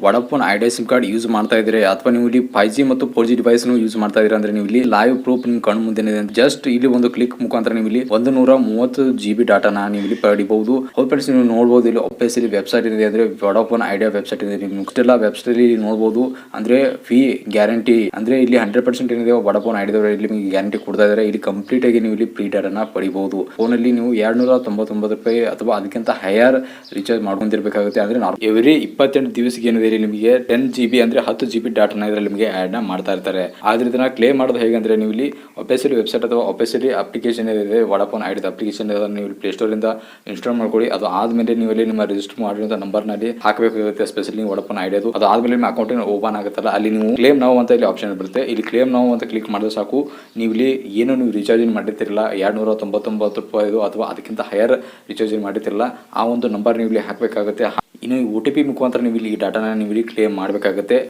Vodafone idea sim card use ಮಾಡ್ತಾ ಇದ್ರೆ ಅಥವಾ ನೀವು ಇಲ್ಲಿ 5G ಮತ್ತು 4G ಡಿವೈಸ್ ಯೂಸ್ ಮಾಡ್ತಾ ಇದ್ರೆ ಅಂದ್ರೆ ನೀವು ಇಲ್ಲಿ ಲೈವ್ ಪ್ರೂಫ್ ನಿಮ್ ಕಣ್ಣು ಮುಂದೆ ಜಸ್ಟ್ ಇಲ್ಲಿ ಒಂದು ಕ್ಲಿಕ್ ಮುಖಾಂತರ ನೀವು ಇಲ್ಲಿ 130 GB ಡಾಟಾನ ನೀವು ಇಲ್ಲಿ ಪಡಿಬಹುದು. ಹೌದು ಫ್ರೆಂಡ್ಸ್, ನೀವು ನೋಡಬಹುದು ಇಲ್ಲಿ ಆಫೀಸಿಯಲ್ ವೆಬ್ಸೈಟ್ ಇದೆ ಅಂದ್ರೆ ವಡಾಫೋನ್ ಐಡಿಯಾ ವೆಬ್ಸೈಟ್ ಇದೆ. ನೀವು ಇಷ್ಟೆಲ್ಲ ವೆಬ್ಸೈಟ್ ಅಲ್ಲಿ ನೋಡಬಹುದು. ಅಂದ್ರೆ ಫೀ ಗ್ಯಾರಂಟಿ ಅಂದ್ರೆ ಇಲ್ಲಿ 100% ಏನಿದೆ ವಡಾಫೋನ್ ಐಡಿಯಾದವರು ಇಲ್ಲಿ ನಿಮಗೆ ಗ್ಯಾರಂಟಿ ಕೊಡ್ತಾ ಇದ್ದಾರೆ. ಇಲ್ಲಿ ಕಂಪ್ಲೀಟ್ ಆಗಿ ನೀವು ಇಲ್ಲಿ ಫ್ರೀ ಡಾಟಾನ ಪಡಿಬಹುದು. ಫೋನ್ ಅಲ್ಲಿ ನೀವು 299 ರೂಪಾಯಿ ಅಥವಾ ಅದಕ್ಕಿಂತ ಹೈಯರ್ ರೀಚಾರ್ಜ್ ಮಾಡ್ಕೊಂಡಿರ್ಬೇಕಾಗುತ್ತೆ. ಅಂದ್ರೆ ಎವ್ರಿ 28 ದಿವಸಕ್ಕೆ ಏನಿದೆ ನಿಮಗೆ 10 GB ಅಂದ್ರೆ 10 GB ಡಾಟಾನ ಇದರಲ್ಲಿ ನಿಮಗೆ ಆಡ್ ಮಾಡ್ತಾ ಇರ್ತಾರೆ. ಆದ್ರೆ ಇದನ್ನ ಕ್ಲೇಮ್ ಮಾಡೋದು ಹೇಗೆ ಅಂದ್ರೆ ನೀವು ಇಲ್ಲಿ ಆಫೀಸಿಯಲ್ ವೆಬ್ಸೈಟ್ ಅಥವಾ ಆಫೀಸಿಯಲ್ ಅಪ್ಲಿಕೇಶನ್ ಇದೆ ವಡಾಫೋನ್ ಐಡಿಯಾ ಅಪ್ಲಿಕೇಶನ್ ನೀವು ಪ್ಲೇ ಸ್ಟೋರ್ ಇಂದ ಇನ್ಸ್ಟಾಲ್ ಮಾಡ್ಕೊಳ್ಳಿ. ಅದು ಆದ್ಮೇಲೆ ನೀವು ಇಲ್ಲಿ ನಿಮ್ಮ ರಿಜಿಸ್ಟರ್ ಮಾಡಿರುವಂತ ನಂಬರ್ ನಲ್ಲಿ ಹಾಕಬೇಕಾಗುತ್ತೆ. ಸ್ಪೆಷಲಿ ವಡಾಫೋನ್ ಐಡಿಯಾದು ಅದು ಆದ್ಮೇಲೆ ನಿಮ್ಮ ಅಕೌಂಟ್ ಓಪನ್ ಆಗುತ್ತಲ್ಲ, ಅಲ್ಲಿ ನೀವು ಕ್ಲೇಮ್ ನಾವು ಅಂತ ಇಲ್ಲಿ ಆಪ್ಷನ್ ಬರುತ್ತೆ. ಇಲ್ಲಿ ಕ್ಲೇಮ್ ನಾವು ಅಂತ ಕ್ಲಿಕ್ ಮಾಡಿದ್ರೆ ಸಾಕು, ನೀವು ಇಲ್ಲಿ ಏನು ನೀವು ರಿಚಾರ್ಜ್ ಮಾಡಿರ್ತಿರಲ್ಲ 299 ರೂಪಾಯಿ ಅಥವಾ ಅದಕ್ಕಿಂತ ಹೈಯರ್ ರಿಚಾರ್ಜ್ ಮಾಡಿರ್ತಿರಲ್ಲ ಆ ಒಂದು ನಂಬರ್ ನೀವು ಇಲ್ಲಿ ಹಾಕಬೇಕಾಗುತ್ತೆ. ಇನ್ನು OTP ಮುಖಾಂತರ ನೀವು ಇಲ್ಲಿ ಡಾಟಾನ ನೀವು ಇಲ್ಲಿ ಕ್ಲೇಮ್ ಮಾಡಬೇಕಾಗುತ್ತೆ.